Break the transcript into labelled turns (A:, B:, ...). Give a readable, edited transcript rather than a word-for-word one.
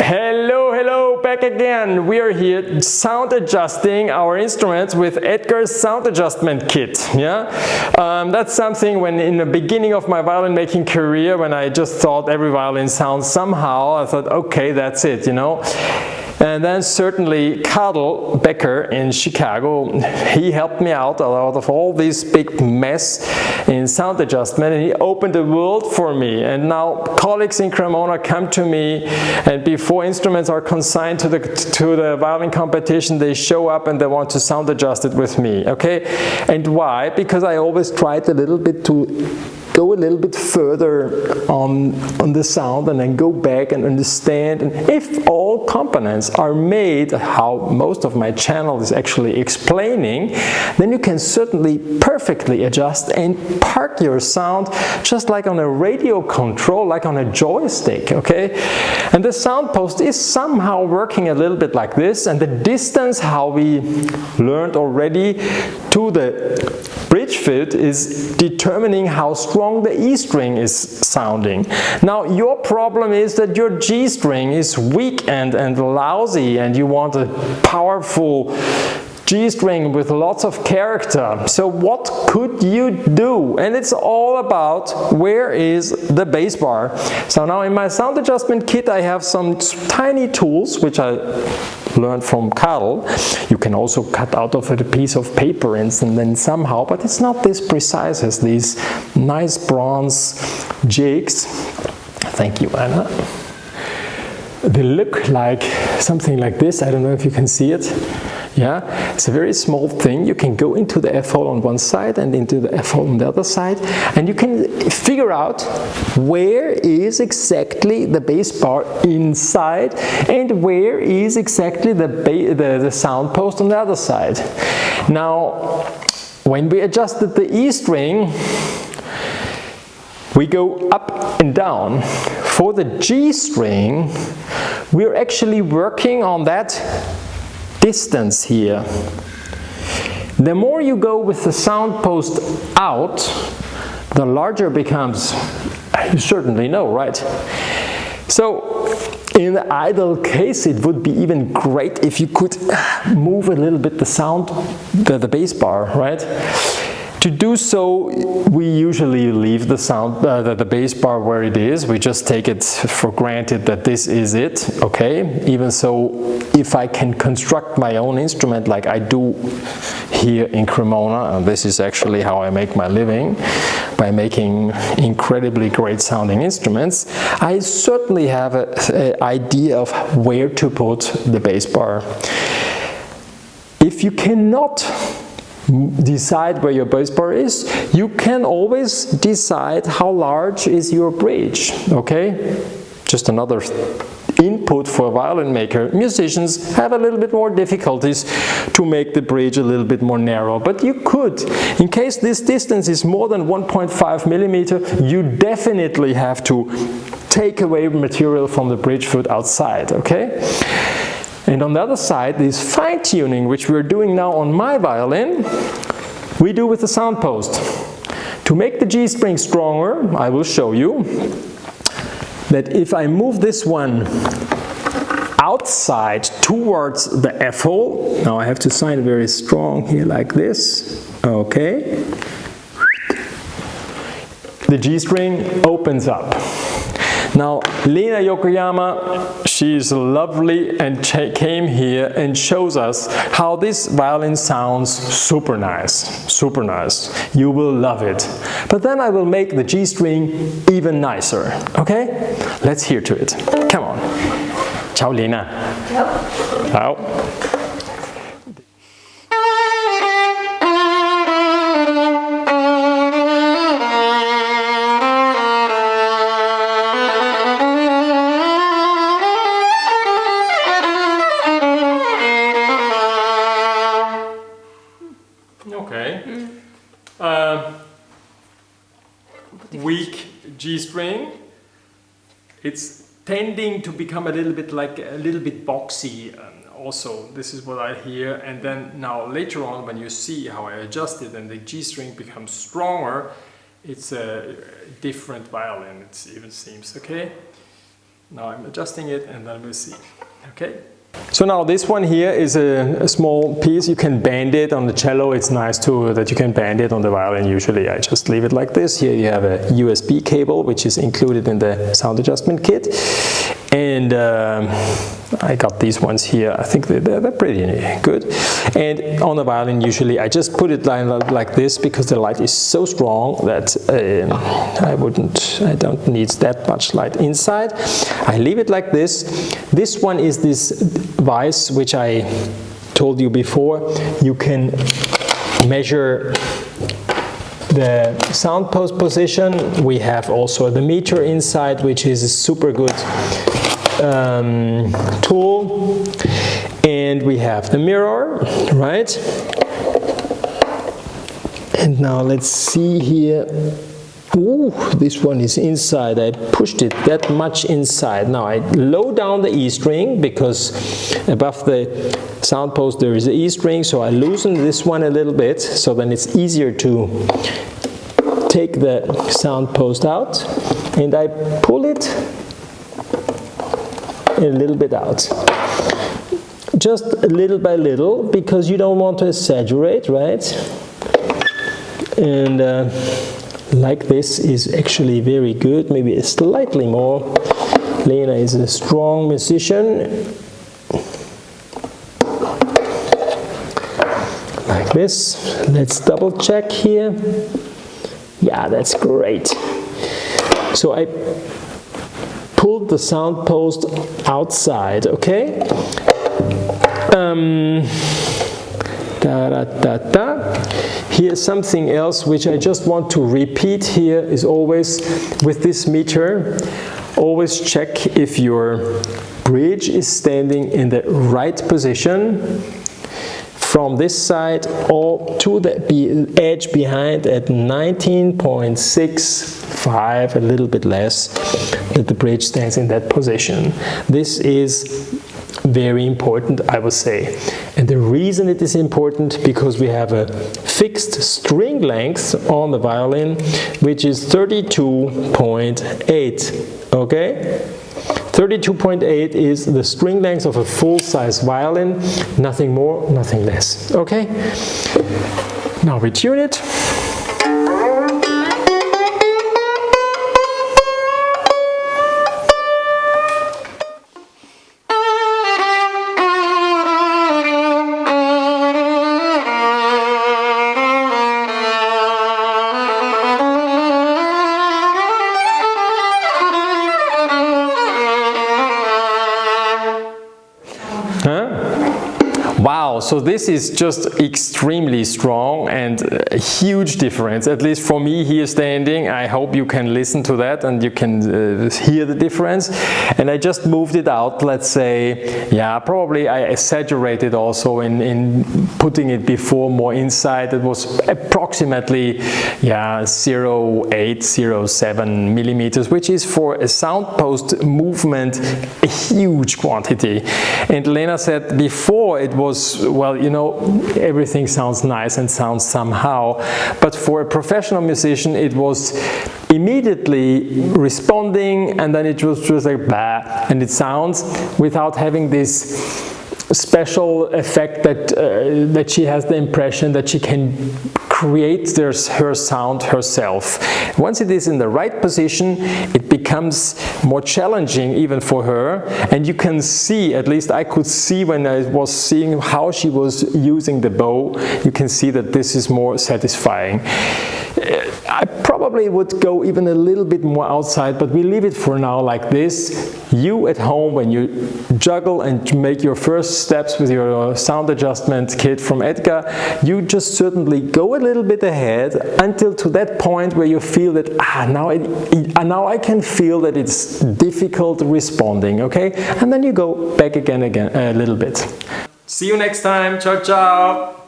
A: Hello, hello, back again. We are here sound adjusting our instruments with Edgar's sound adjustment kit. Yeah, that's something when in the beginning of my violin making career, when I just thought every violin sounds somehow, I thought, okay, that's it, you know. And then certainly Carl Becker in Chicago, he helped me out of all this big mess in sound adjustment, and he opened the world for me. And now colleagues in Cremona come to me, and before instruments are consigned to the violin competition, they show up and they want to sound adjust it with me. Okay, and why? Because I always tried a little bit to go a little bit further on the sound and then go back and understand. And if all components are made how most of my channel is actually explaining, then you can certainly perfectly adjust and park your sound just like on a radio control, like on a joystick, okay? And the sound post is somehow working a little bit like this, and the distance, how we learned already, to the bridge fit is determining how strong the E string is sounding. Now your problem is that your G string is weak and lousy, and you want a powerful G string with lots of character. So what could you do? And it's all about where is the bass bar. So now in my sound adjustment kit I have some tiny tools which I learned from Carl. You can also cut out of it a piece of paper and then somehow, but it's not this precise as these nice bronze jigs. Thank you, Anna. They look like something like this. I don't know if you can see it. Yeah, it's a very small thing. You can go into the F-hole on one side and into the F-hole on the other side, and you can figure out where is exactly the bass bar inside and where is exactly the sound post on the other side. Now, when we adjusted the E string, we go up and down. For the G string, we're actually working on that distance here. The more you go with the sound post out, the larger it becomes. You certainly know, right? So in the ideal case, it would be even great if you could move a little bit the sound, the bass bar, right? To do so, we usually leave the sound, the bass bar where it is. We just take it for granted that this is it, okay? Even so, if I can construct my own instrument like I do here in Cremona, and this is actually how I make my living, by making incredibly great sounding instruments, I certainly have an idea of where to put the bass bar. If you cannot decide where your bass bar is, you can always decide how large is your bridge, okay? Just another input for a violin maker. Musicians have a little bit more difficulties to make the bridge a little bit more narrow, but you could. In case this distance is more than 1.5 millimeter, you definitely have to take away material from the bridge foot outside, okay? And on the other side, this fine-tuning, which we're doing now on my violin, we do with the sound post. To make the G string stronger, I will show you that if I move this one outside towards the F-hole, now I have to sound very strong here like this, okay, the G string opens up. Now, Lena Yokoyama, she's lovely and came here and shows us how this violin sounds super nice, super nice. You will love it. But then I will make the G string even nicer, okay? Let's hear to it. Come on. Ciao, Lena. Ciao. Ciao. Weak G string. It's tending to become a little bit boxy. Also, this is what I hear. And then now later on, when you see how I adjust it and the G string becomes stronger, it's a different violin. It even seems okay. Now I'm adjusting it and then we'll see. Okay. So now this one here is a small piece. You can bend it on the cello. It's nice too that you can bend it on the violin. Usually I just leave it like this. Here you have a USB cable which is included in the sound adjustment kit. And I got these ones here. I think they're pretty good. And on the violin usually I just put it like this because the light is so strong that I don't need that much light inside. I leave it like this. This one is this vise which I told you before. You can measure the sound post position. We have also the meter inside, which is a super good tool, and we have the mirror, right? And now let's see here. Ooh, this one is inside. I pushed it that much inside. Now I low down the E string because above the sound post there is an E string, so I loosen this one a little bit, so then it's easier to take the sound post out, and I pull it a little bit out, just a little by little, because you don't want to exaggerate, right? And like this is actually very good, maybe slightly more. Lena is a strong musician. Like this. Let's double check here. Yeah, that's great. So I pulled the sound post outside, okay? Here's something else which I just want to repeat here is always with this meter, always check if your bridge is standing in the right position from this side all to the edge behind at 19.65, a little bit less, that the bridge stands in that position. This is very important, I would say. And the reason it is important, because we have a fixed string length on the violin, which is 32.8, okay? 32.8 is the string length of a full-size violin, nothing more, nothing less, okay? Now we tune it. Wow, so this is just extremely strong and a huge difference, at least for me here standing. I hope you can listen to that and you can hear the difference. And I just moved it out, let's say, yeah, probably I exaggerated also in putting it before more inside. It was approximately, yeah, 0.8, 0.7 millimeters, which is for a sound post movement a huge quantity. And Lena said before it was, well, you know, everything sounds nice and sounds somehow, but for a professional musician it was immediately responding, and then it was just like blah, and it sounds without having this special effect that that she has the impression that she can create her sound herself. Once it is in the right position, it becomes more challenging even for her, and you can see, at least I could see when I was seeing how she was using the bow, you can see that this is more satisfying. I probably would go even a little bit more outside, but we leave it for now like this. You at home, when you juggle and make your first steps with your sound adjustment kit from Edgar, you just certainly go a little bit ahead until to that point where you feel that now I can feel that it's difficult responding, okay? And then you go back again a little bit. See you next time. Ciao, ciao.